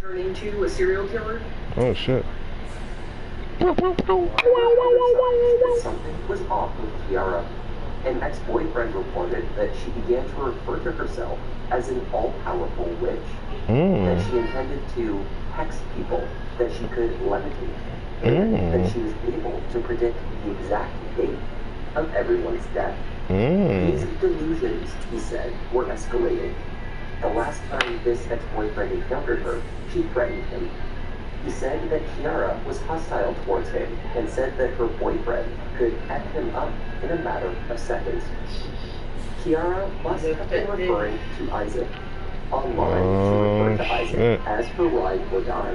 Turn into a serial killer? Oh shit. Something was off with Kiara. An ex-boyfriend reported that she began to refer to herself as an all-powerful witch. That she intended to hex people, that she could levitate, and that she was able to predict the exact date of everyone's death. These delusions, he said, were escalating. The last time this ex-boyfriend encountered her, she threatened him. He said that Kiara was hostile towards him and said that her boyfriend could F him up in a matter of seconds. Kiara must have been referring to Isaac. Online, she referred to Isaac as her ride or die.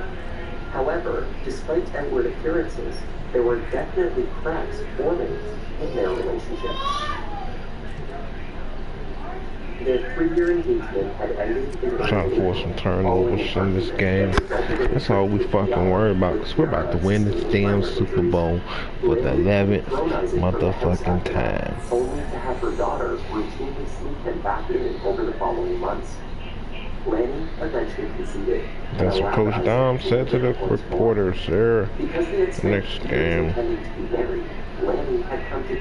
However, despite outward appearances, there were definitely cracks forming in their relationship. Their 3-year engagement had ended in trying to force some turnovers in this game. That's all we fucking worry about, because we're about to win this damn Super Bowl for the 11th motherfucking time. Only to have her daughter routinely sneak him back in over the following months. Lanny eventually conceded. That's what Coach Dom said to the reporters there. Next game.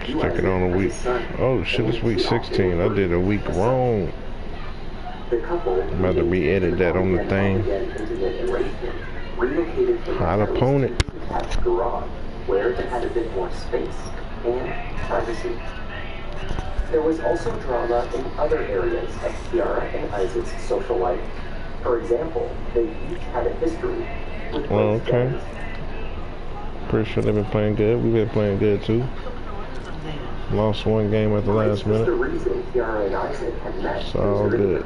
Stick it on a week. Oh shit, it's week 16. I did a week wrong. I'm about to re-edit that on the thing. Hot opponent. Where it had a bit more space and privacy. There was also drama in other areas of Kiara and Isaac's social life. For example, they each had a history with both gangs. Pretty sure they've been playing good. We've been playing good too. Lost one game at the last minute. It's all good.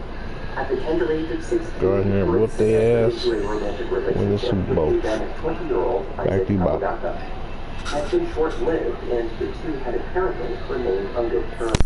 At the tender age of 16, go ahead and whoop their ass. Win the Super Bowl. Back to Bob. Had been short-lived, and the two had apparently remained on good terms.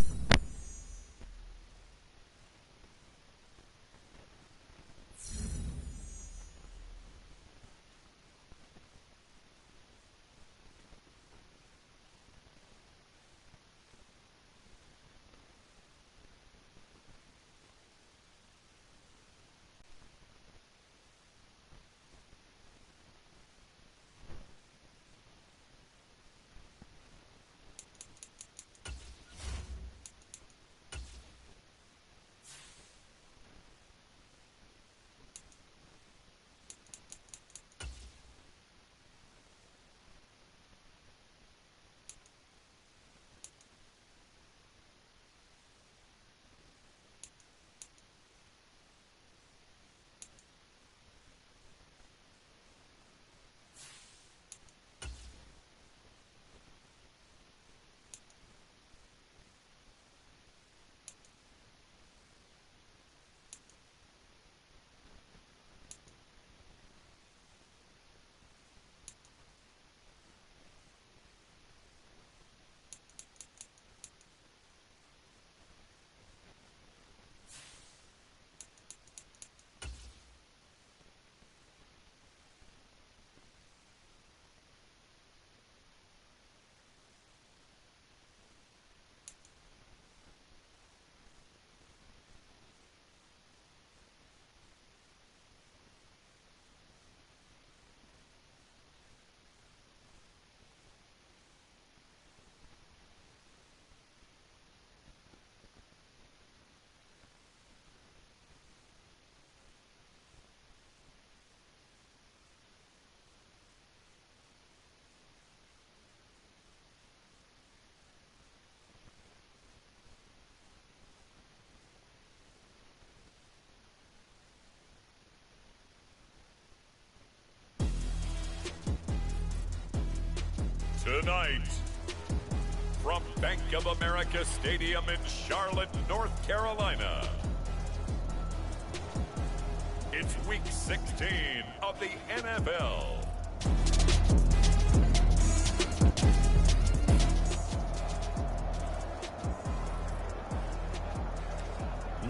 Tonight, from Bank of America Stadium in Charlotte, North Carolina, it's Week 16 of the NFL.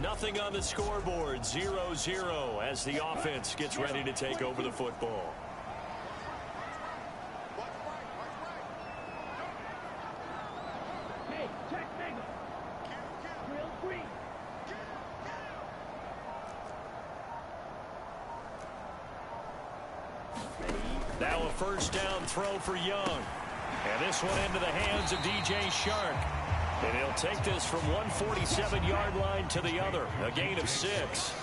Nothing on the scoreboard, 0-0 as the offense gets ready to take over the football. Now a first down throw for Young. And this one into the hands of DJ Chark. And he'll take this from 147-yard line to the other. A gain of 6.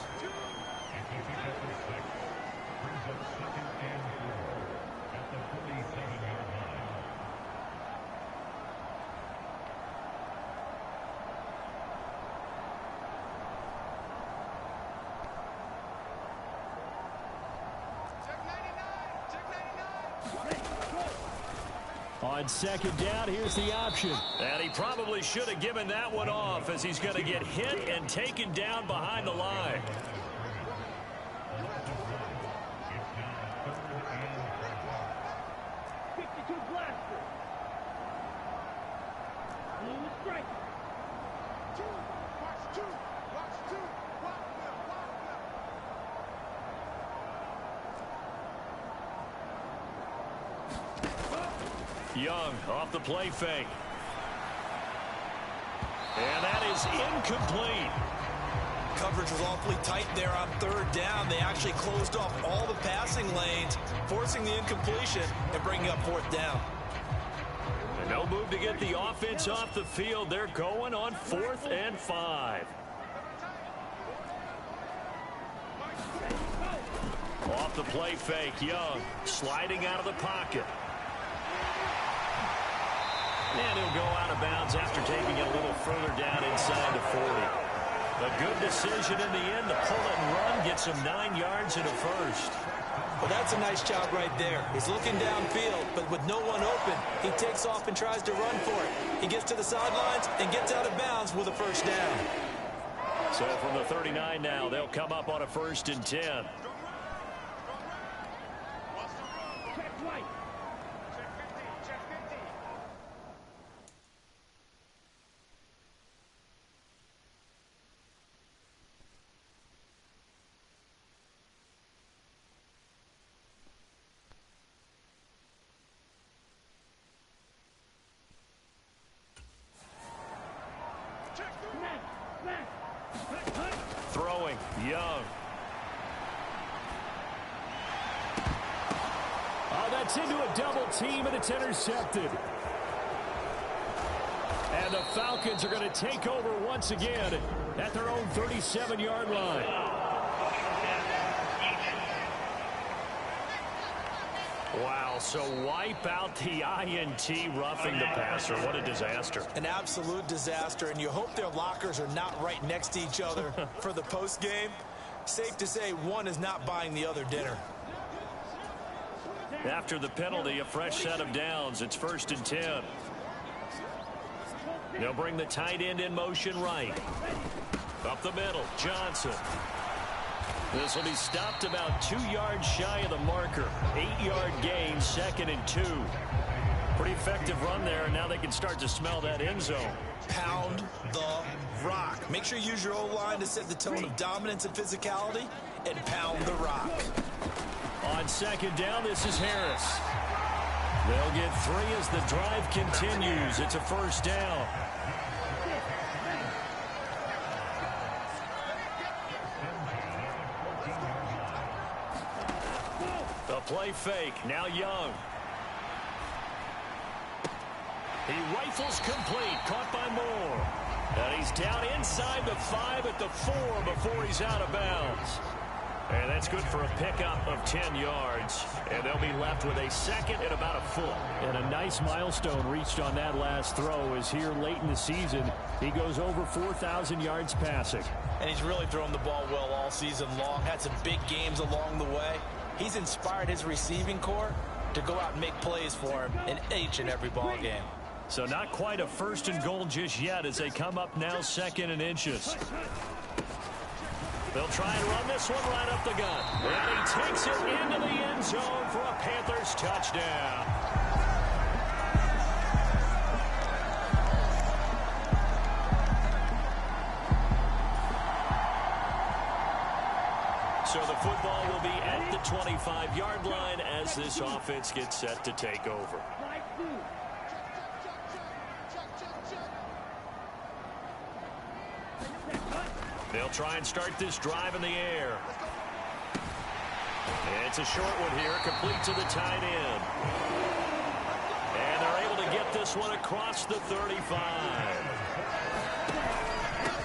On second down, here's the option. And he probably should have given that one off, as he's going to get hit and taken down behind the line. Young off the play fake. And that is incomplete. Coverage was awfully tight there on third down. They actually closed off all the passing lanes, forcing the incompletion and bringing up fourth down. And no move to get the offense off the field. They're going on 4th and 5. Off the play fake, Young sliding out of the pocket. And he'll go out of bounds after taking it a little further down inside the 40. A good decision in the end to pull it and run, get some 9 yards and a first. Well, that's a nice job right there. He's looking downfield, but with no one open, he takes off and tries to run for it. He gets to the sidelines and gets out of bounds with a first down. So from the 39 now, they'll come up on a 1st and 10. Throwing, Young. Oh, that's into a double team, and it's intercepted. And the Falcons are going to take over once again at their own 37-yard line. Wow, so wipe out the INT, roughing the passer. What a disaster. An absolute disaster, and you hope their lockers are not right next to each other for the post game. Safe to say one is not buying the other dinner. After the penalty, a fresh set of downs. It's 1st and 10. They'll bring the tight end in motion right. Up the middle, Johnson. This will be stopped about 2 yards shy of the marker. 8-yard gain, 2nd and 2. Pretty effective run there, and now they can start to smell that end zone. Pound the rock. Make sure you use your O-line to set the tone of dominance and physicality, and pound the rock. On 2nd down, this is Harris. They'll get 3 as the drive continues. It's a 1st down. The play fake, now Young. He rifles complete, caught by Moore. And he's down inside the 5 at the 4 before he's out of bounds. And that's good for a pickup of 10 yards. And they'll be left with a 2nd and about a foot. And a nice milestone reached on that last throw is here late in the season. He goes over 4,000 yards passing. And he's really thrown the ball well all season long. Had some big games along the way. He's inspired his receiving corps to go out and make plays for him in each and every ball game. So not quite a 1st and goal just yet as they come up now 2nd and inches. They'll try and run this one right up the gut. And he takes it into the end zone for a Panthers touchdown. So the football will be at the 25-yard line as this offense gets set to take over. They'll try and start this drive in the air. It's It's a short one here, complete to the tight end. And they're able to get this one across the 35.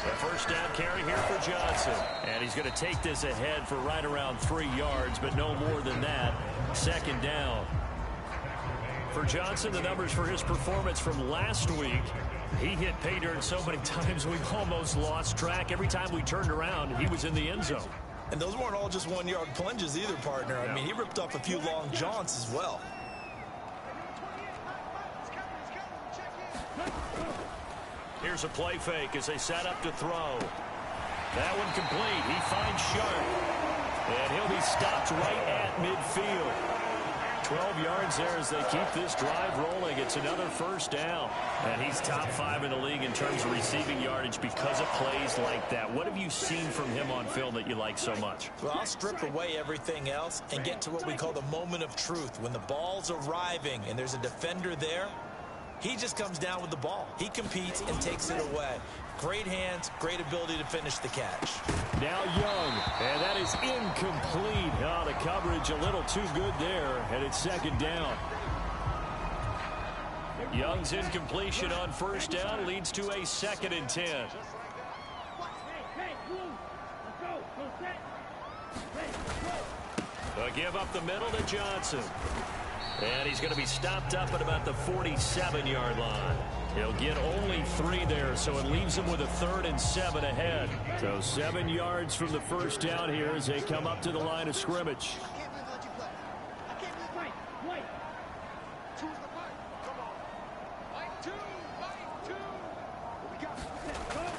A first down carry here for Johnson. And he's going to take this ahead for right around 3 yards, but no more than that. Second down. For Johnson, the numbers for his performance from last week, he hit pay dirt so many times we almost lost track. Every time we turned around, he was in the end zone. And those weren't all just 1-yard plunges either, partner. I mean, he ripped off a few long jaunts as well. Here's a play fake as they set up to throw. That one complete. He finds Sharp. And he'll be stopped right at midfield. 12 yards there as they keep this drive rolling. It's another first down. And he's top 5 in the league in terms of receiving yardage because of plays like that. What have you seen from him on film that you like so much? Well, I'll strip away everything else and get to what we call the moment of truth. When the ball's arriving and there's a defender there, he just comes down with the ball. He competes and takes it away. Great hands, great ability to finish the catch. Now Young, and that is incomplete. Oh, the coverage a little too good there, and it's second down. Young's incompletion on first down leads to a 2nd and 10. A give up the middle to Johnson. And he's going to be stopped up at about the 47-yard line. He'll get only 3 there, so it leaves him with a 3rd and 7 ahead. So 7 yards from the first down here as they come up to the line of scrimmage.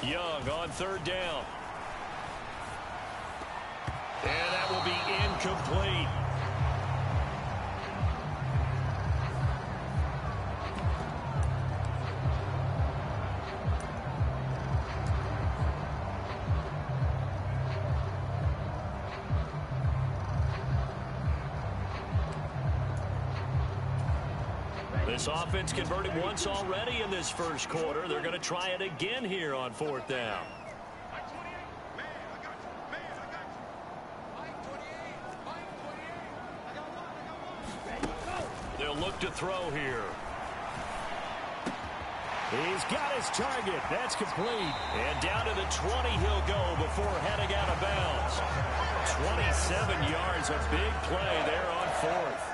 Young on 3rd down. And that will be incomplete. This offense converted once already in this first quarter. They're going to try it again here on 4th down. They'll look to throw here. He's got his target. That's complete. And down to the 20 he'll go before heading out of bounds. 27 yards, a big play there on 4th.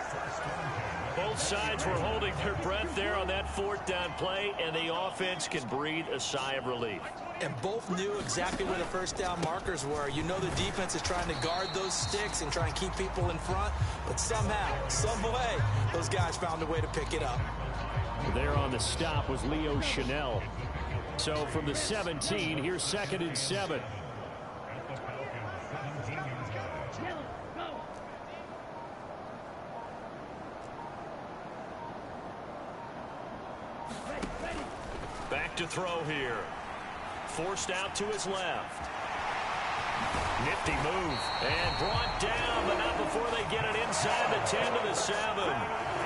Both sides were holding their breath there on that 4th down play, and the offense can breathe a sigh of relief. And both knew exactly where the first down markers were. You know the defense is trying to guard those sticks and try and keep people in front, but somehow, some way, those guys found a way to pick it up. There on the stop was Leo Chanel. So from the 17, here's 2nd and 7. Back to throw here. Forced out to his left. Nifty move. And brought down, but not before they get it inside the 10 to the 7.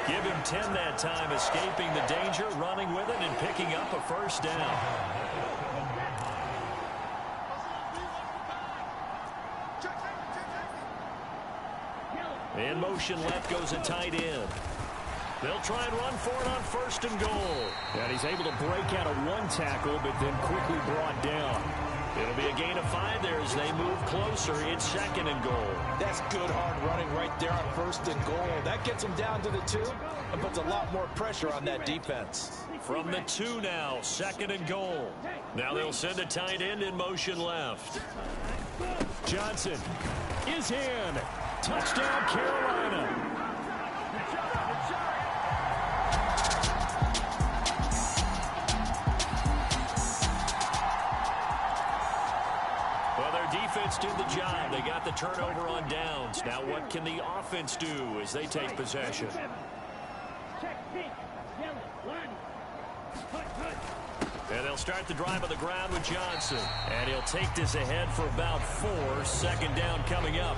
Give him 10 that time, escaping the danger, running with it, and picking up a first down. In motion left goes a tight end. They'll try and run for it on 1st and goal. And he's able to break out of 1 tackle, but then quickly brought down. It'll be a gain of 5 there as they move closer. It's 2nd and goal. That's good hard running right there on 1st and goal. That gets them down to the 2 and puts a lot more pressure on that defense. From the 2 now, 2nd and goal. Now they'll send a tight end in motion left. Johnson is in. Touchdown, Carolina. Defense did the job. They got the turnover on downs. Now what can the offense do as they take possession? And they'll start the drive on the ground with Johnson. And he'll take this ahead for about 4. 2nd down coming up.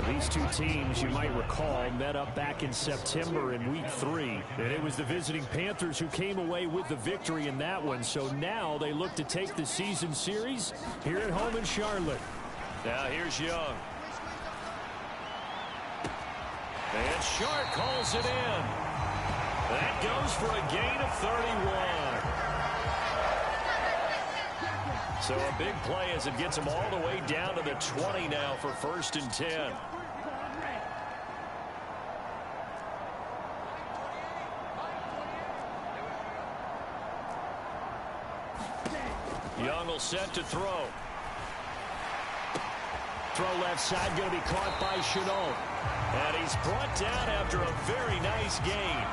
These two teams, you might recall, met up back in September in Week 3. And it was the visiting Panthers who came away with the victory in that one. So now they look to take the season series here at home in Charlotte. Now here's Young. And Shark calls it in. That goes for a gain of 31. So a big play as it gets them all the way down to the 20 now for 1st and 10. Young will set to throw. Throw left side going to be caught by Shenault. And he's brought down after a very nice gain.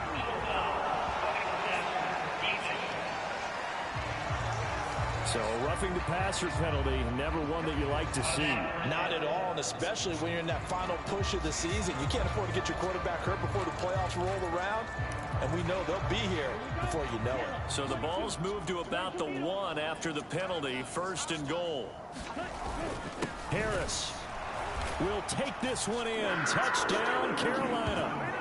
So a roughing the passer penalty, never one that you like to see. Not at all, and especially when you're in that final push of the season. You can't afford to get your quarterback hurt before the playoffs roll around. And we know they'll be here before you know it. So the ball's moved to about the 1 after the penalty, 1st and goal. Harris will take this one in. Touchdown, Carolina.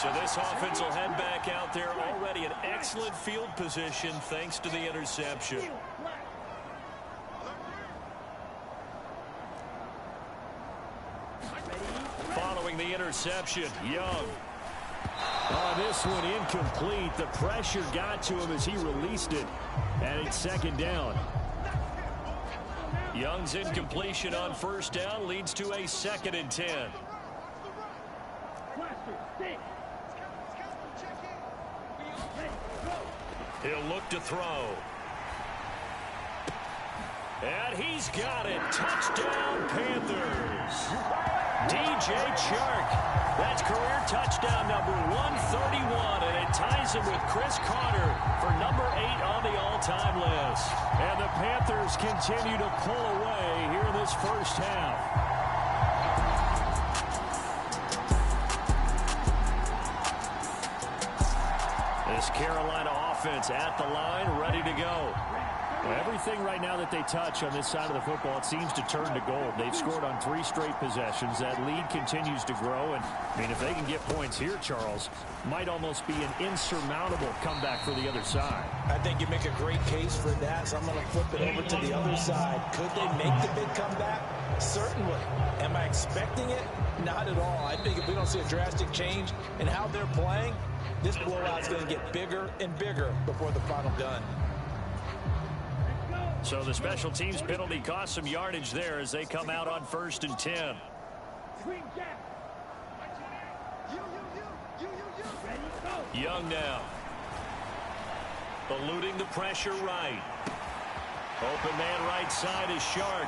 So this offense will head back out there, already in excellent field position thanks to the interception. Following the interception, Young. This one incomplete. The pressure got to him as he released it. And it's 2nd down. Young's incompletion on 1st down leads to a 2nd and 10. He'll look to throw. And he's got it. Touchdown, Panthers. DJ Chark. That's career touchdown number 131, and it ties him with Chris Carter for number 8 on the all-time list. And the Panthers continue to pull away here in this 1st half. This Carolina offense at the line, ready to go. Well, everything right now that they touch on this side of the football, it seems to turn to gold. They've scored on 3 straight possessions. That lead continues to grow. And, I mean, if they can get points here, Charles, might almost be an insurmountable comeback for the other side. I think you make a great case for that, so I'm going to flip it over to the other side. Could they make the big comeback? Certainly. Am I expecting it? Not at all. I think if we don't see a drastic change in how they're playing, this blowout's going to get bigger and bigger before the final gun. So the special teams penalty cost some yardage there as they come out on 1st and 10. Young now. Eluding the pressure right. Open man right side is Shark.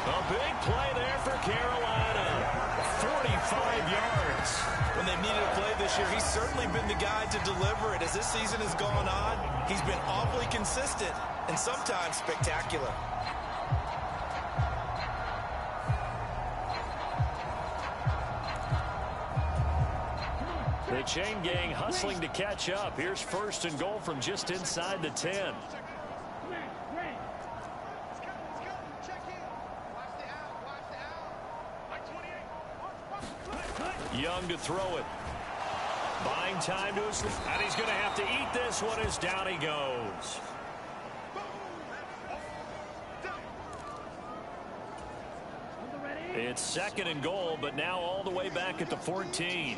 A big play there for Carolina. 45 yards. When they've needed a play this year, he's certainly been the guy to deliver it. As this season has gone on, he's been awfully consistent and sometimes spectacular. The chain gang hustling to catch up. Here's 1st and goal from just inside the 10. Young to throw it. Buying time to his... And he's going to have to eat this one as down he goes. It's 2nd and goal, but now all the way back at the 14.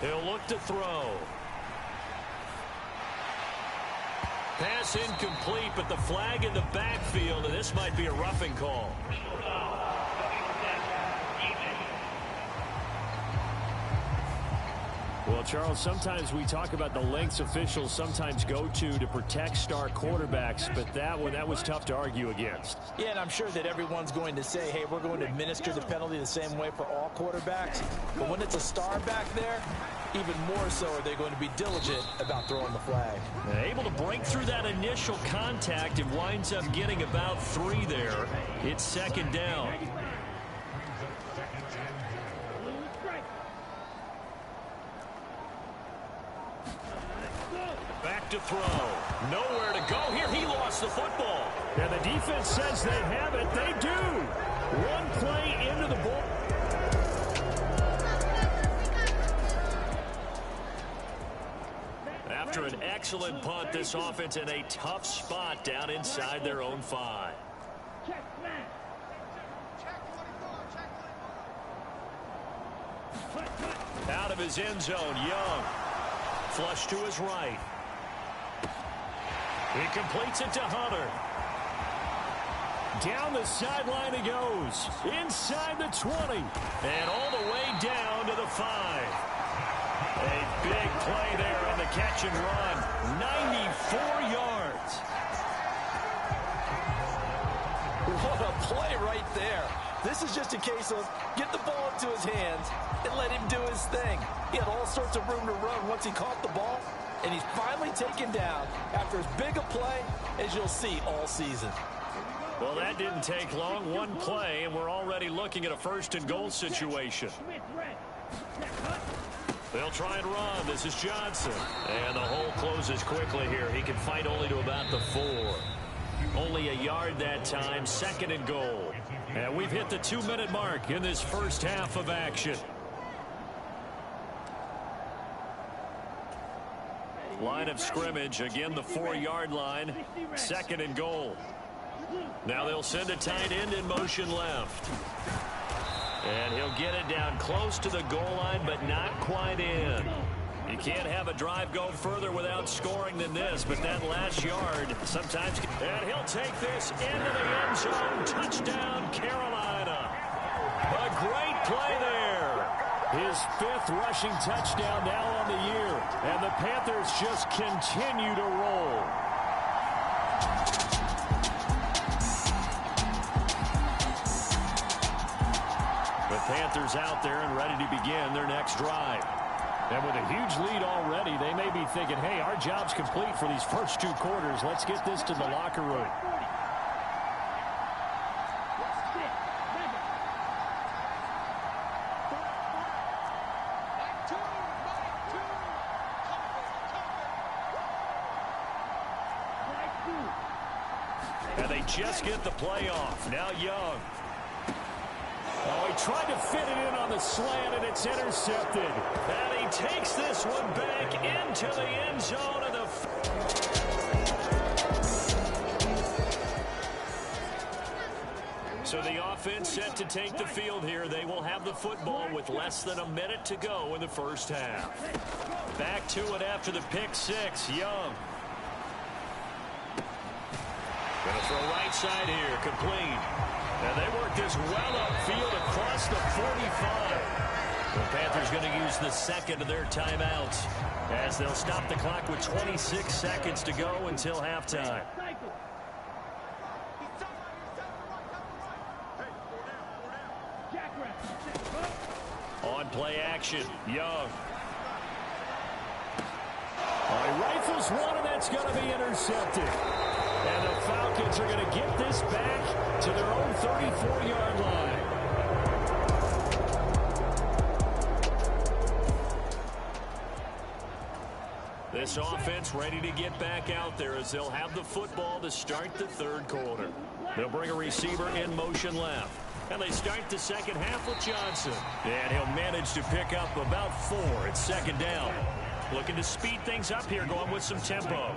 He'll look to throw. Pass incomplete, but the flag in the backfield, and this might be a roughing call. Well, Charles, sometimes we talk about the lengths officials sometimes go to protect star quarterbacks, but that one, that was tough to argue against. Yeah, and I'm sure that everyone's going to say, hey, we're going to administer the penalty the same way for all quarterbacks. But when it's a star back there, even more so are they going to be diligent about throwing the flag. Able to break through that initial contact and winds up getting about 3 there. It's 2nd down. Back to throw. Nowhere to go here. He lost the football. And the defense says they have it. They do. One play into the ball. After an excellent punt, this offense in a tough spot down inside their own 5. Out of his end zone, Young. Flush to his right. He completes it to Hunter. Down the sideline he goes. Inside the 20. And all the way down to the 5. A big play there on the catch and run. 94 yards. What a play right there. This is just a case of get the ball into his hands and let him do his thing. He had all sorts of room to run once he caught the ball, and he's finally taken down after as big a play as you'll see all season. Well, that didn't take long. One play, and we're already looking at a 1st and goal situation. They'll try and run. This is Johnson. And the hole closes quickly here. He can fight only to about the 4. Only a yard that time. 2nd and goal. And we've hit the 2-minute mark in this first half of action. Line of scrimmage. Again, the 4-yard line. 2nd and goal. Now they'll send a tight end in motion left. And he'll get it down close to the goal line, but not quite in. You can't have a drive go further without scoring than this, but that last yard sometimes... And he'll take this into the end zone. Touchdown, Carolina. A great play there. His 5th rushing touchdown now on the year. And the Panthers just continue to roll. The Panthers out there and ready to begin their next drive. And with a huge lead already, they may be thinking, hey, our job's complete for these first 2 quarters. Let's get this to the locker room. And they just get the play off. Now Young. Oh, he tried to fit it in on the slant, and it's intercepted. And he takes this one back into the end zone of the... So the offense set to take the field here. They will have the football with less than a minute to go in the first half. Back to it after the pick 6. Young. Going to throw right side here. Complete. And they work this well upfield across the 45. The Panthers going to use the 2nd of their timeouts as they'll stop the clock with 26 seconds to go until halftime. On play action, Young. He rifles one, and that's going to be intercepted. And the Falcons are going to get this back to their own 34-yard line. This offense ready to get back out there as they'll have the football to start the 3rd quarter. They'll bring a receiver in motion left. And they start the second half with Johnson. And he'll manage to pick up about 4 at 2nd down. Looking to speed things up here, going with some tempo.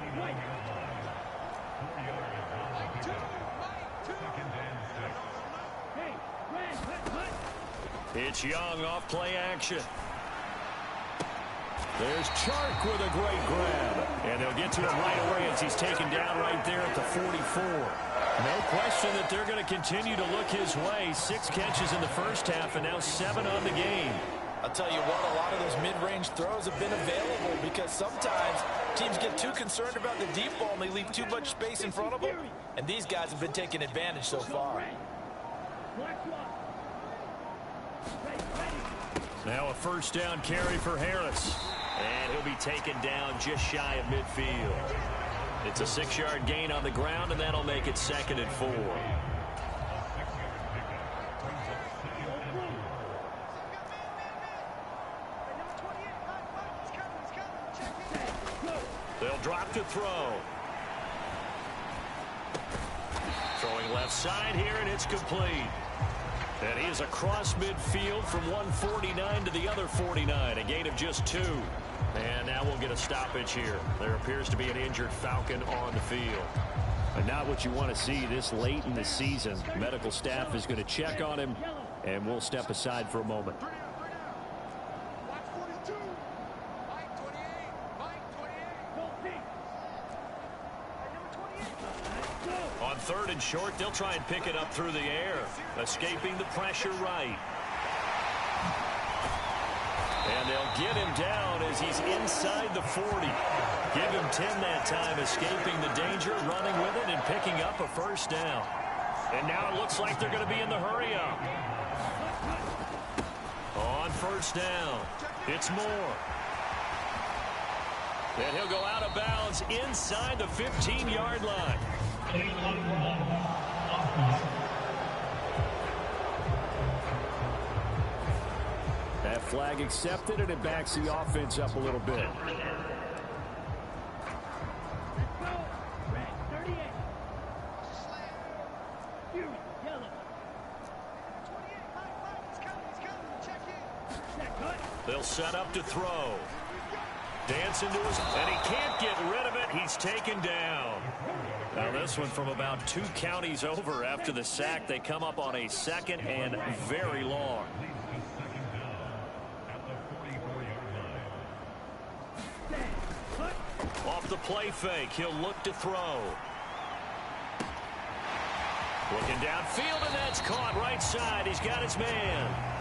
It's Young off play action. There's Chark with a great grab. And they'll get to him right away as he's taken down right there at the 44. No question that they're going to continue to look his way. 6 catches in the first half and now 7 on the game. I'll tell you what, a lot of those mid-range throws have been available because sometimes teams get too concerned about the deep ball and they leave too much space in front of them. And these guys have been taking advantage so far. Now a first down carry for Harris. And he'll be taken down just shy of midfield. It's a 6-yard gain on the ground, and that'll make it 2nd and 4. They'll drop to throw. Throwing Left side here, and it's complete. And he is across midfield from 149 to the other 49, a gain of just 2. And now we'll get a stoppage here. There appears to be an injured Falcon on the field. But not what you want to see this late in the season. Medical staff is going to check on him, and we'll step aside for a moment. On 3rd and short, they'll try and pick it up through the air, escaping the pressure right. And they'll get him down as he's inside the 40. Give him 10 that time, escaping the danger, running with it, and picking up a first down. And now it looks like they're going to be in the hurry-up. On 1st down, it's Moore. And he'll go out of bounds inside the 15-yard line. That flag accepted, and it backs the offense up a little bit. They'll set up to throw. Dancing to his, and he can't get rid of it. He's taken down. Now this one from about 2 counties over after the sack. They come up on a 2nd and very long. Off the play fake, he'll look to throw. Looking downfield, and that's caught right side. He's got his man.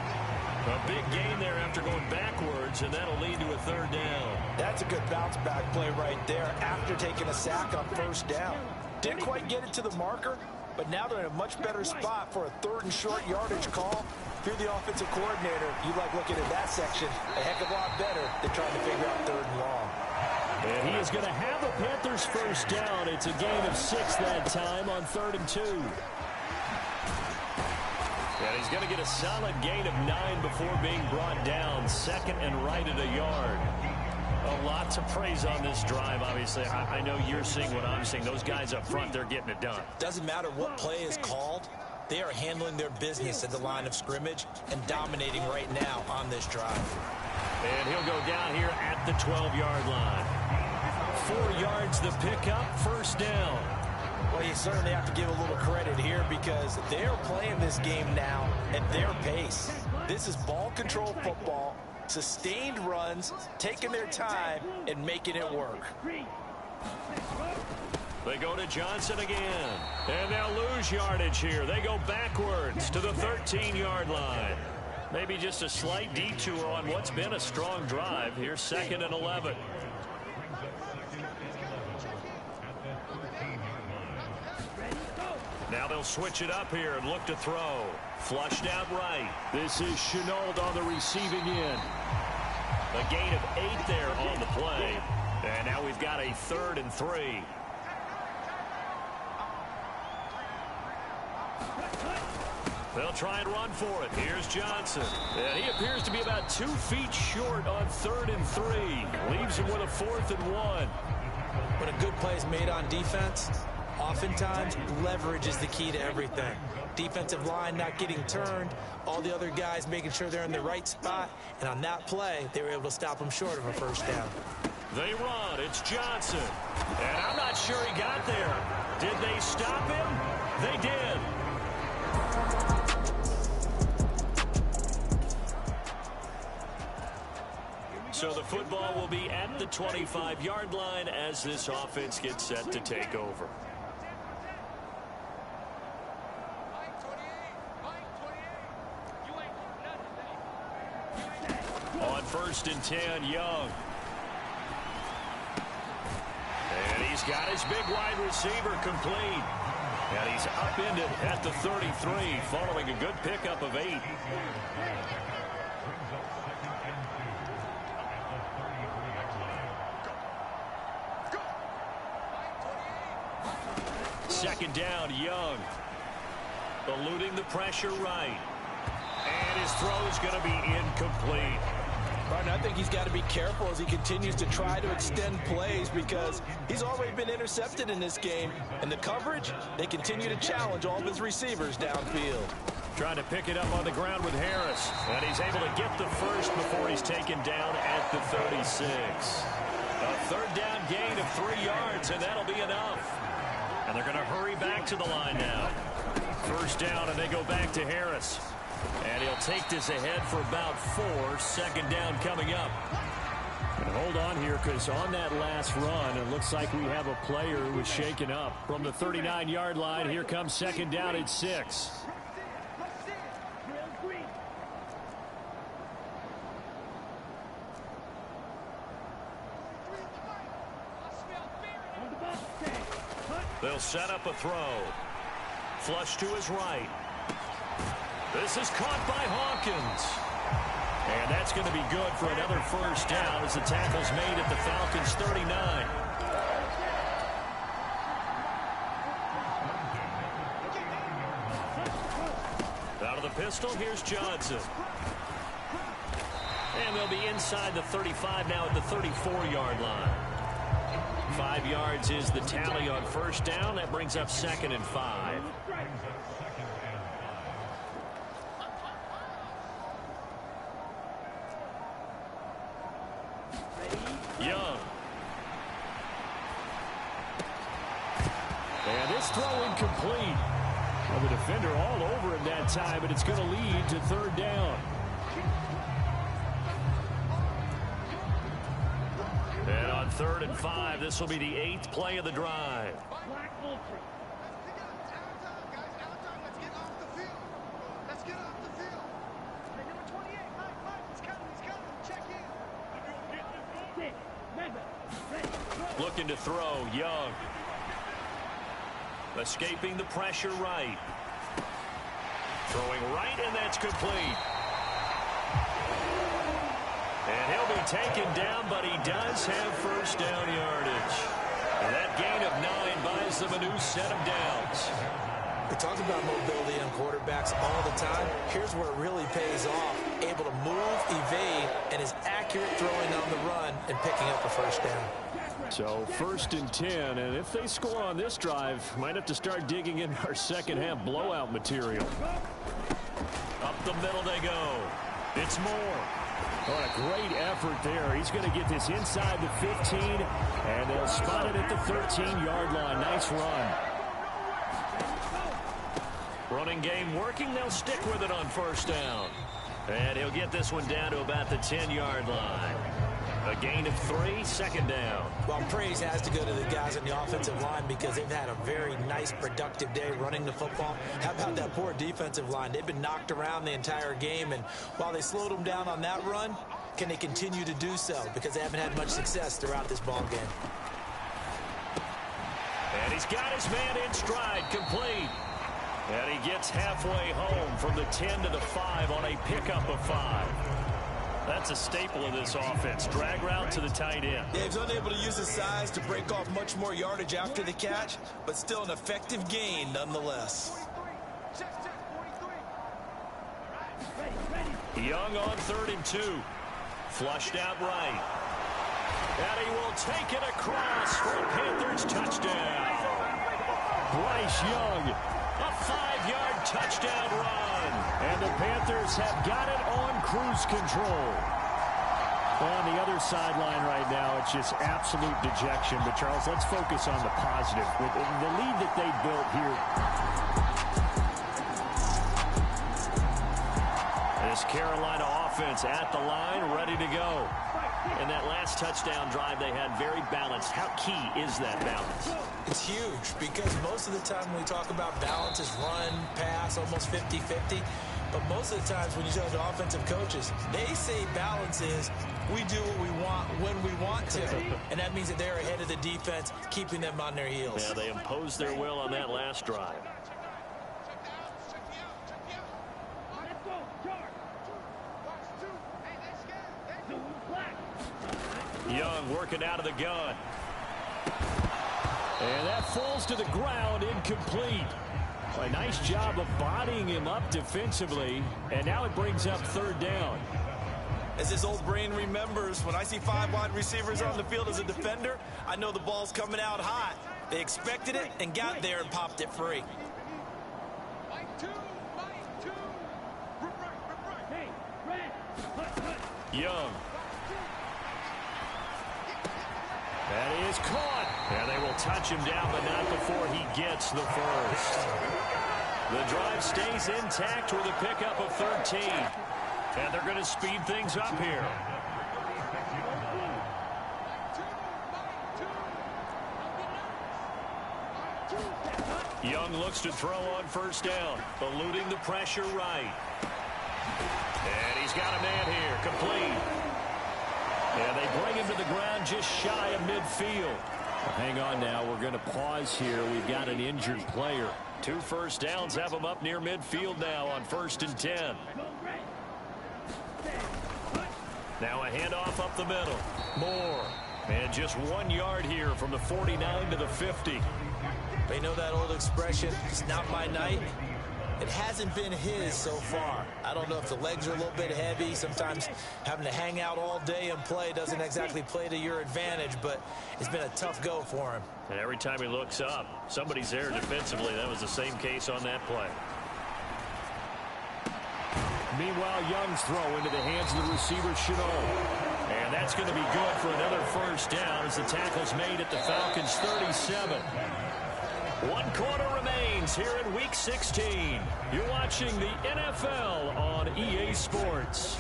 A big gain there after going backwards, and that'll lead to a 3rd down. That's a good bounce back play right there after taking a sack on 1st down. Didn't quite get it to the marker, but now they're in a much better spot for a 3rd and short yardage call. If you're the offensive coordinator, you like looking at that section a heck of a lot better than trying to figure out 3rd and long. And he is going to have a Panthers first down. It's a gain of 6 that time on 3rd and 2. And he's going to get a solid gain of 9 before being brought down. 2nd and right at a yard. A lot to praise on this drive, obviously. I know you're seeing what I'm seeing. Those guys up front, they're getting it done. Doesn't matter what play is called. They are handling their business at the line of scrimmage and dominating right now on this drive. And he'll go down here at the 12-yard line. 4 yards the pickup, first down. Well, you certainly have to give a little credit here because they're playing this game now at their pace. This is ball control football, sustained runs, taking their time, and making it work. They go to Johnson again, and they'll lose yardage here. They go backwards to the 13-yard line. Maybe just a slight detour on what's been a strong drive. Here's 2nd and 11. Now they'll switch it up here and look to throw. Flushed out right. This is Shenault on the receiving end. A gain of 8 there on the play. And now we've got a 3rd and 3. They'll try and run for it. Here's Johnson. And he appears to be about 2 feet short on 3rd and 3. Leaves him with a 4th and 1. When a good play is made on defense, oftentimes leverage is the key to everything. Defensive line not getting turned, all the other guys making sure they're in the right spot, and on that play, they were able to stop him short of a first down. They run. It's Johnson. And I'm not sure he got there. Did they stop him? They did. So the football will be at the 25-yard line as this offense gets set to take over. On 1st and 10, Young. And he's got his big wide receiver complete. And he's upended at the 33 following a good pickup of 8. 2nd down, Young. Eluding the pressure right. And his throw is going to be incomplete. Partner, I think he's got to be careful as he continues to try to extend plays because he's already been intercepted in this game. And the coverage, they continue to challenge all of his receivers downfield. Trying to pick it up on the ground with Harris. And he's able to get the first before he's taken down at the 36. A third down gain of 3 yards, and that'll be enough. And they're going to hurry back to the line now. First down, and they go back to Harris. And he'll take this ahead for about 4. Second down coming up. And hold on here, because on that last run, it looks like we have a player who was shaken up. From the 39-yard line, here comes second down at 6. They'll set up a throw. Flush to his right. This is caught by Hawkins. And that's going to be good for another first down as the tackle's made at the Falcons' 39. Out of the pistol, here's Johnson. And they'll be inside the 35 now at the 34-yard line. 5 yards is the tally on first down. That brings up 2nd and 5. Young. And this throw incomplete. Well, the defender all over him that time, but it's going to lead to third down. And on 3rd and 5, this will be the 8th play of the drive. Looking to throw, Young. Escaping the pressure right. Throwing right, and that's complete. And he'll be taken down, but he does have first down yardage. And that gain of 9 buys them a new set of downs. We talk about mobility on quarterbacks all the time. Here's where it really pays off. Able to move, evade, and is accurate throwing on the run and picking up a first down. So 1st and 10, and if they score on this drive, might have to start digging in our second half blowout material. Up the middle they go. It's Moore. What a great effort there. He's going to get this inside the 15, and they'll spot it at the 13-yard line. Nice run. Running game working. They'll stick with it on first down. And he'll get this one down to about the 10-yard line. A gain of 3, second down. Well, praise has to go to the guys on the offensive line because they've had a very nice, productive day running the football. How about that poor defensive line? They've been knocked around the entire game, and while they slowed them down on that run, can they continue to do so? Because they haven't had much success throughout this ball game. And he's got his man in stride, complete. And he gets halfway home from the 10 to the 5 on a pickup of 5. That's a staple of this offense. Drag route to the tight end. Yeah, he's unable to use his size to break off much more yardage after the catch, but still an effective gain nonetheless. Young on 3rd and 2. Flushed out right. And he will take it across for a Panthers touchdown. Bryce Young, a 5-yard touchdown run. And the Panthers have got it on cruise control. On the other sideline right now, it's just absolute dejection. But, Charles, let's focus on the positive. With the lead that they built here. This Carolina offense at the line, ready to go. And that last touchdown drive they had very balanced. How key is that balance? It's huge because most of the time when we talk about balance is run, pass, almost 50-50. But most of the times when you talk to offensive coaches, they say balance is we do what we want when we want to. And that means that they're ahead of the defense, keeping them on their heels. Yeah, they imposed their will on that last drive. Young working out of the gun. And that falls to the ground, incomplete. A nice job of bodying him up defensively. And now it brings up 3rd down. As his old brain remembers, when I see 5 wide receivers on the field as a defender, I know the ball's coming out hot. They expected it and got there and popped it free. Young. That is caught. And they will touch him down, but not before he gets the first. The drive stays intact with a pickup of 13. And they're going to speed things up here. Young looks to throw on first down, eluding the pressure right. And he's got a man here, complete. And they bring him to the ground just shy of midfield. Hang on now, we're going to pause here. We've got an injured player. 2 first downs have him up near midfield now on 1st and 10. Now a handoff up the middle. Moore. And just 1 yard here from the 49 to the 50. They know that old expression, it's not my night. It hasn't been his so far. I don't know if the legs are a little bit heavy. Sometimes having to hang out all day and play doesn't exactly play to your advantage, but it's been a tough go for him. And every time he looks up, somebody's there defensively. That was the same case on that play. Meanwhile, Young's throw into the hands of the receiver, Shenault. And that's going to be good for another first down as the tackle's made at the Falcons' 37. 1 quarter remains here in Week 16. You're watching the NFL on EA Sports.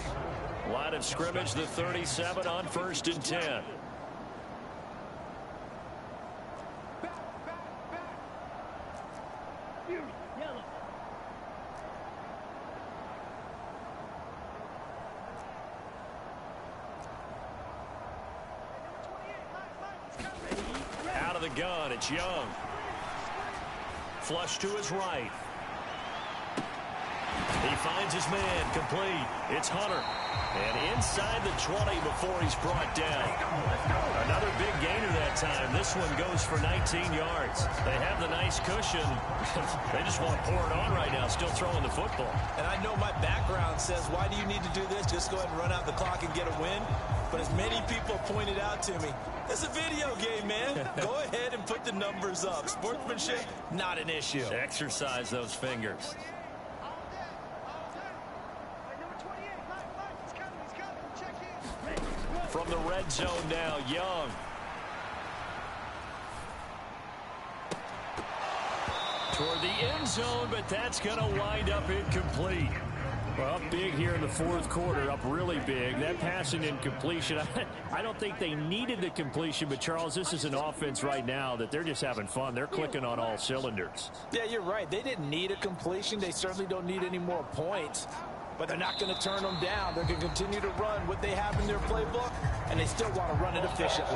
Line of scrimmage, the 37 on 1st and 10. Out of the gun, it's Young. Flush to his right. He finds his man, complete. It's Hunter. And inside the 20 before he's brought down. Another big gainer that time. This one goes for 19 yards. They have the nice cushion. They just want to pour it on right now, still throwing the football. And I know my background says, why do you need to do this? Just go ahead and run out the clock and get a win. But as many people pointed out to me, it's a video game, man. Go ahead and put the numbers up. Sportsmanship, not an issue. Exercise those fingers. From the red zone now, Young. Toward the end zone, but that's going to wind up incomplete. Well, up big here in the 4th quarter, up really big. That passing incompletion, I don't think they needed the completion, but Charles, this is an offense right now that they're just having fun. They're clicking on all cylinders. Yeah, you're right. They didn't need a completion. They certainly don't need any more points, but they're not going to turn them down. They're going to continue to run what they have in their playbook, and they still want to run it efficiently.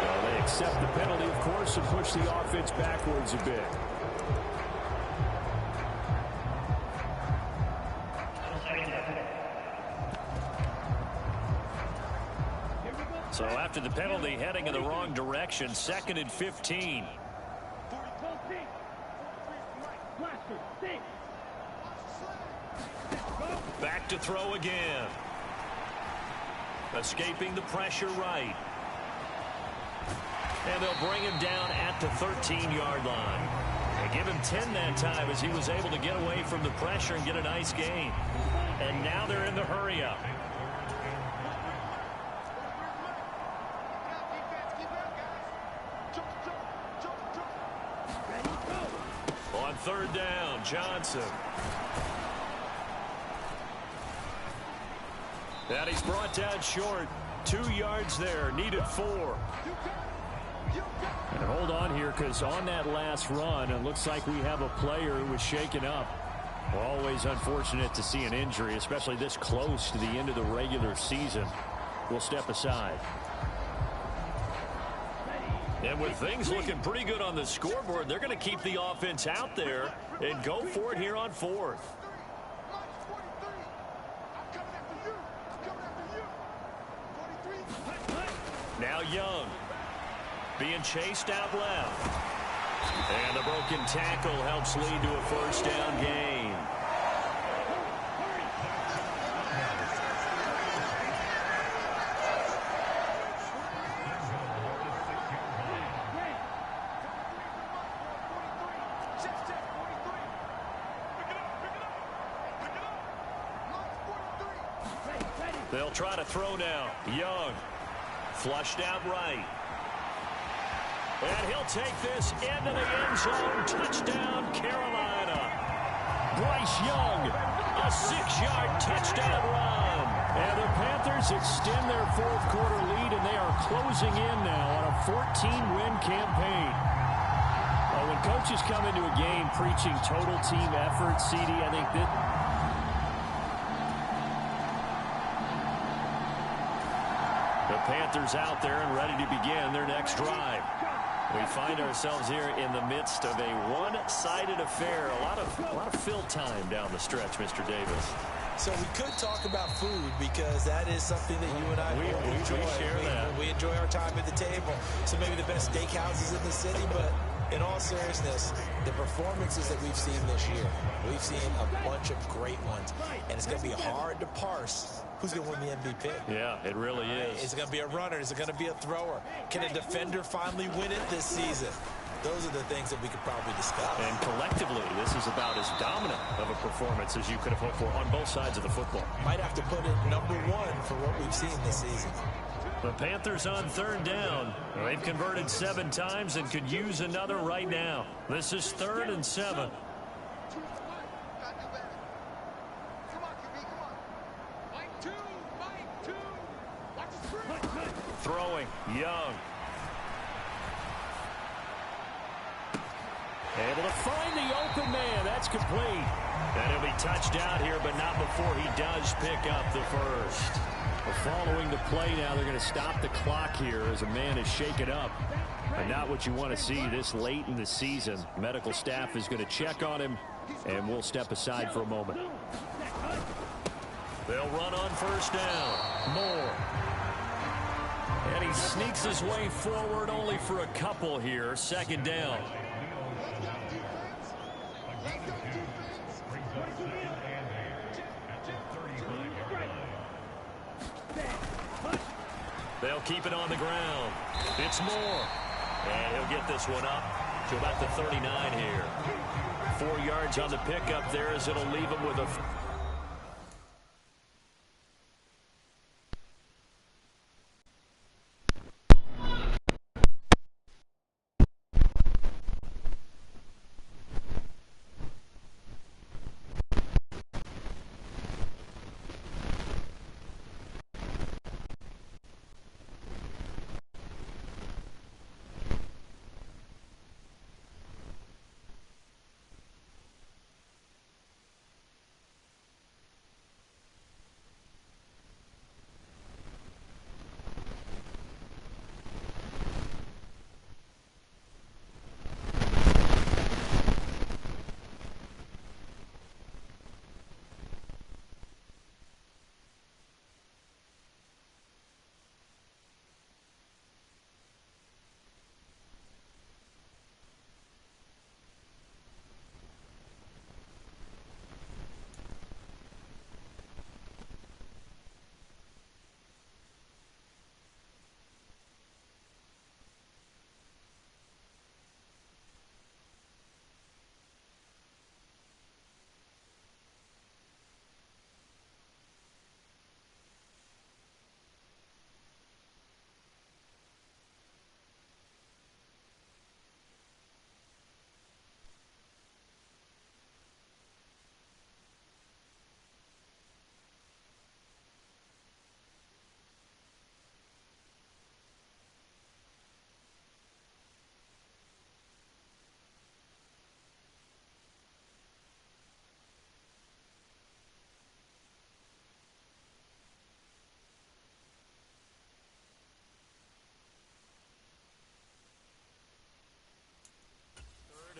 Well, they accept the penalty, of course, and push the offense backwards a bit. So after the penalty, heading in the wrong direction, 2nd and 15. Back to throw again. Escaping the pressure right. And they'll bring him down at the 13-yard line. They give him 10 that time as he was able to get away from the pressure and get a nice gain. And now they're in the hurry-up. On 3rd down, Johnson. And he's brought down short. 2 yards there, needed 4. And hold on here, because on that last run, it looks like we have a player who was shaken up. Always unfortunate to see an injury, especially this close to the end of the regular season. We'll step aside. And with things looking pretty good on the scoreboard, they're going to keep the offense out there and go for it here on 4th. Now Young being chased out left. And the broken tackle helps lead to a first down gain. They'll try to throw now. Young. Flushed out right. And he'll take this into the end zone. Touchdown, Carolina. Bryce Young, a 6-yard touchdown run. And the Panthers extend their fourth quarter lead, and they are closing in now on a 14-win campaign. Well, when coaches come into a game preaching total team effort, CD, I think that the Panthers out there and ready to begin their next drive. We find ourselves here in the midst of a one-sided affair. A lot of fill time down the stretch, Mr. Davis. So we could talk about food because that is something that you and I enjoy. We share that. We enjoy our time at the table. So maybe the best steakhouses in the city, but in all seriousness, the performances that we've seen this year, we've seen a bunch of great ones, and it's going to be hard to parse who's going to win the MVP. Yeah, it really is. Is it going to be a runner? Is it going to be a thrower? Can a defender finally win it this season? Those are the things that we could probably discuss. And collectively, this is about as dominant of a performance as you could have hoped for on both sides of the football. Might have to put it number one for what we've seen this season. The Panthers on third down. They've converted 7 times and could use another right now. This is 3rd and 7. Throwing, Young. Able to find the open man. That's complete. And he'll be touched out here, but not before he does pick up the first. Well, following the play now, they're going to stop the clock here as a man is shaken up. And not what you want to see this late in the season. Medical staff is going to check on him, and we'll step aside for a moment. They'll run on first down. Moore. And he sneaks his way forward only for a couple here. 2nd down. They'll keep it on the ground. It's Moore. And he'll get this one up to about the 39 here. 4 yards on the pickup there as it'll leave him with a...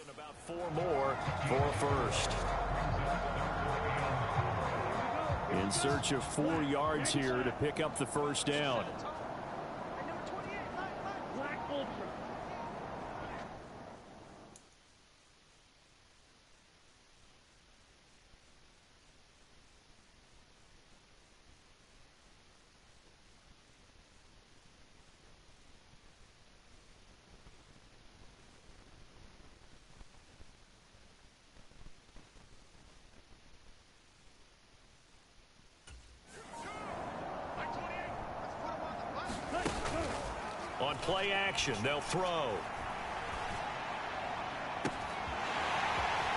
And about 4 more for a first. In search of 4 yards here to pick up the first down. play action. They'll throw.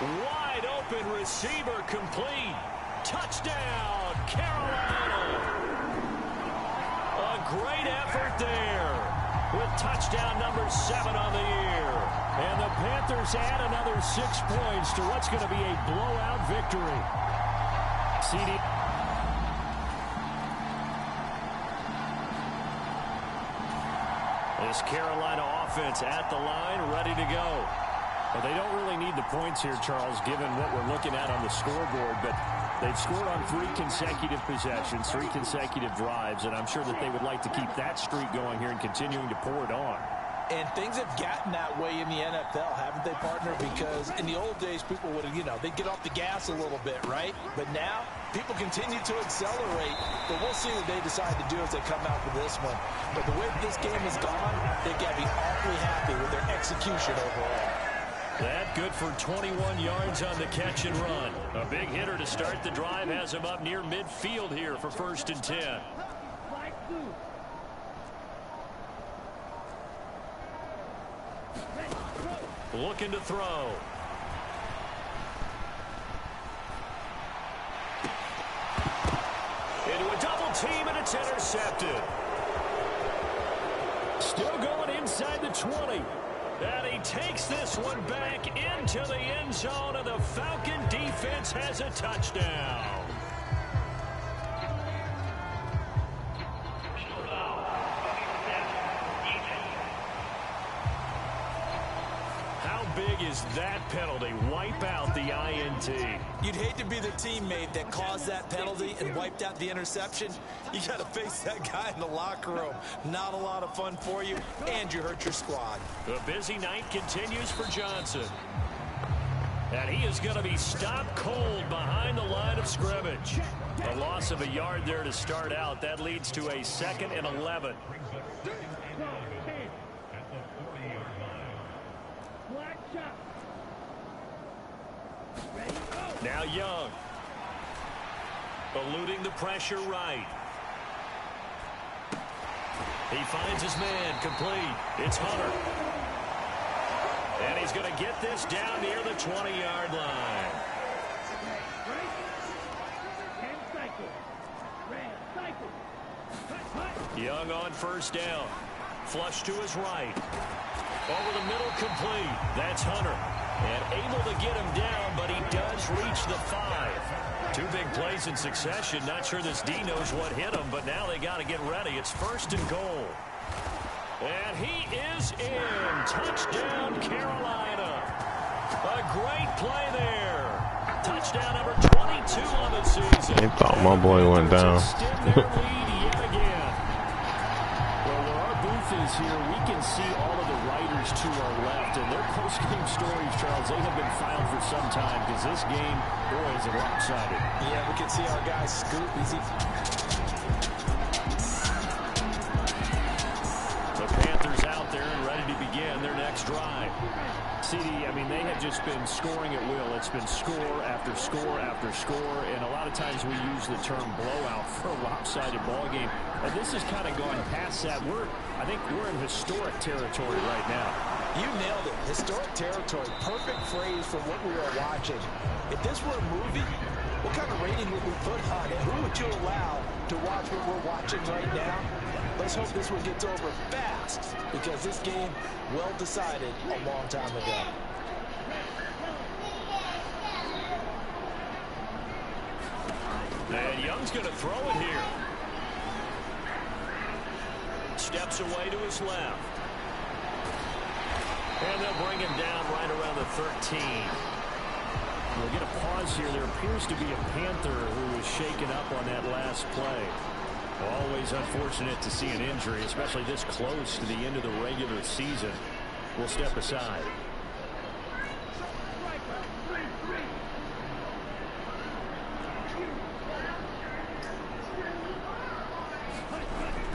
Wide open receiver complete. Touchdown, Carolina. A great effort there with touchdown number 7 on the year. And the Panthers add another 6 points to what's going to be a blowout victory. CD. This Carolina offense at the line, ready to go. Well, they don't really need the points here, Charles, given what we're looking at on the scoreboard, but they've scored on 3 consecutive possessions, 3 consecutive drives, and I'm sure that they would like to keep that streak going here and continuing to pour it on. And things have gotten that way in the NFL, haven't they, partner? Because in the old days, people would have, they'd get off the gas a little bit, right? But now, people continue to accelerate. But we'll see what they decide to do as they come out with this one. But the way this game has gone, they've got to be awfully happy with their execution overall. That good for 21 yards on the catch and run. A big hitter to start the drive has him up near midfield here for 1st and 10. Looking to throw. Into a double team, and it's intercepted. Still going inside the 20. And he takes this one back into the end zone, and the Falcon defense has a touchdown. Big is that penalty? Wipe out the INT. You'd hate to be the teammate that caused that penalty and wiped out the interception. You got to face that guy in the locker room. Not a lot of fun for you, and you hurt your squad. The busy night continues for Johnson. And he is going to be stopped cold behind the line of scrimmage. A loss of a yard there to start out. That leads to a 2nd and 11. Now Young. Eluding the pressure right. He finds his man complete. It's Hunter. And he's going to get this down near the 20-yard line. Young on 1st down. Flush to his right. Over the middle complete. That's Hunter. And able to get him down, but he does reach the 5. 2 big plays in succession. Not sure this D knows what hit him, but now they got to get ready. It's 1st and goal. And he is in. Touchdown, Carolina. A great play there. Touchdown number 22 on the season. They thought my boy went down. Here, we can see all of the writers to our left, and their post-game stories, Charles, they have been filed for some time because this game, boy, is lopsided. Yeah, we can see our guys scoop easy. The Panthers out there and ready to begin their next drive. CD, I mean, they have just been scoring at will. It's been score after score after score, and a lot of times we use the term blowout for a lopsided ball game. And this has kind of gone past that. I think we're in historic territory right now. You nailed it. Historic territory. Perfect phrase for what we are watching. If this were a movie, what kind of rating would we put on it? Who would you allow to watch what we're watching right now? Let's hope this one gets over fast, because this game, well decided a long time ago. And Young's going to throw it here. Steps away to his left. And they'll bring him down right around the 13. We'll get a pause here. There appears to be a Panther who was shaken up on that last play. Always unfortunate to see an injury, especially this close to the end of the regular season. We'll step aside.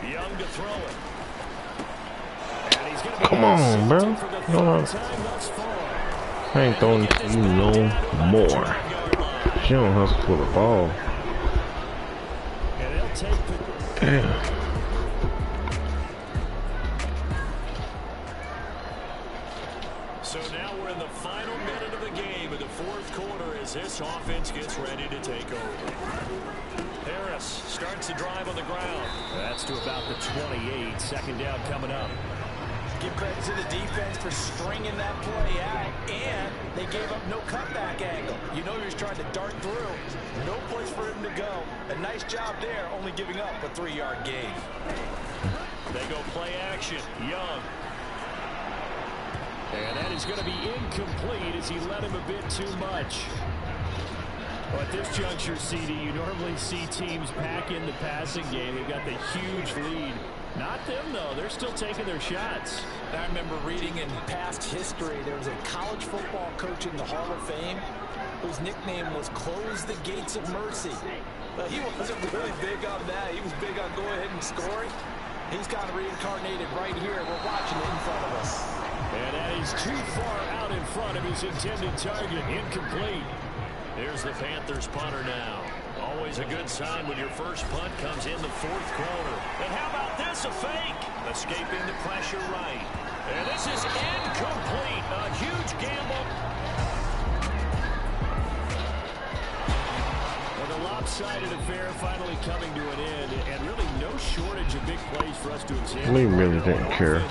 Young to throw it. And he's going to be come on, bro. No, I ain't throwing to you no more. She don't hustle for the ball. Damn. So now we're in the final minute of the game in the fourth quarter as this offense gets ready to take over. Harris starts the drive on the ground. That's to about the 28. Second down coming up. Give credit to the defense for stringing that play out, and they gave up no cutback angle. You know he was trying to dart through. No place for him to go. A nice job there, only giving up a 3-yard gain. They go play action. Young. And that is going to be incomplete as he led him a bit too much. Well, at this juncture, CD, you normally see teams pack in the passing game. They've got the huge lead. Not them, though. They're still taking their shots. I remember reading in past history, there was a college football coach in the Hall of Fame whose nickname was Close the Gates of Mercy. He wasn't really big on that. He was big on go ahead and scoring. He's kind of reincarnated right here. We're watching it in front of us. And that is too far out in front of his intended target. Incomplete. Here's the Panthers punter now. Always a good sign when your first punt comes in the fourth quarter. And how about this, a fake? Escaping the pressure right. And this is incomplete. A huge gamble. Well, the lopsided affair finally coming to an end. And really no shortage of big plays for us to examine. We really didn't care.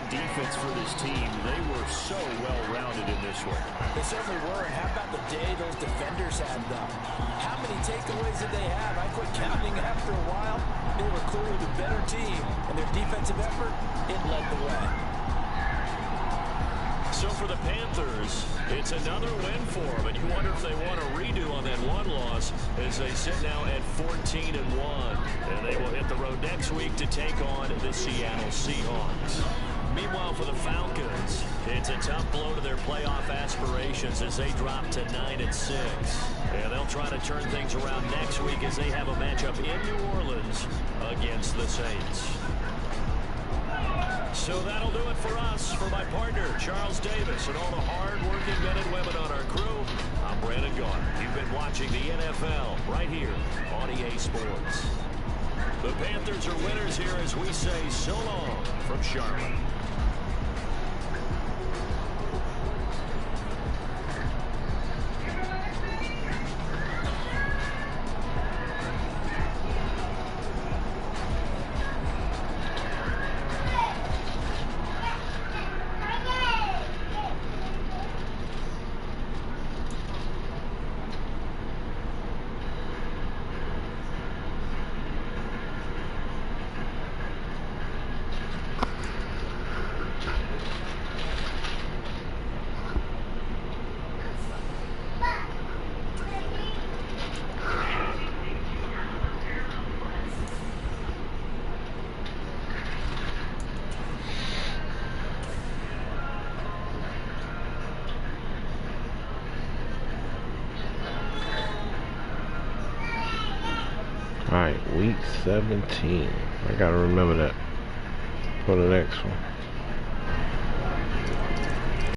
Defense for this team. They were so well-rounded in this one. They certainly were. And how about the day those defenders had, though? How many takeaways did they have? I quit counting after a while. They were clearly the better team, and their defensive effort, it led the way. So for the Panthers, it's another win for them, and you wonder if they want a redo on that one loss as they sit now at 14-1. And they will hit the road next week to take on the Seattle Seahawks. Meanwhile, for the Falcons, it's a tough blow to their playoff aspirations as they drop to 9-6. And they'll try to turn things around next week as they have a matchup in New Orleans against the Saints. So that'll do it for us. For my partner, Charles Davis, and all the hard-working men and women on our crew, I'm Brandon Garner. You've been watching the NFL right here on EA Sports. The Panthers are winners here as we say so long from Charlotte. Alright, week 17. I gotta remember that for the next one.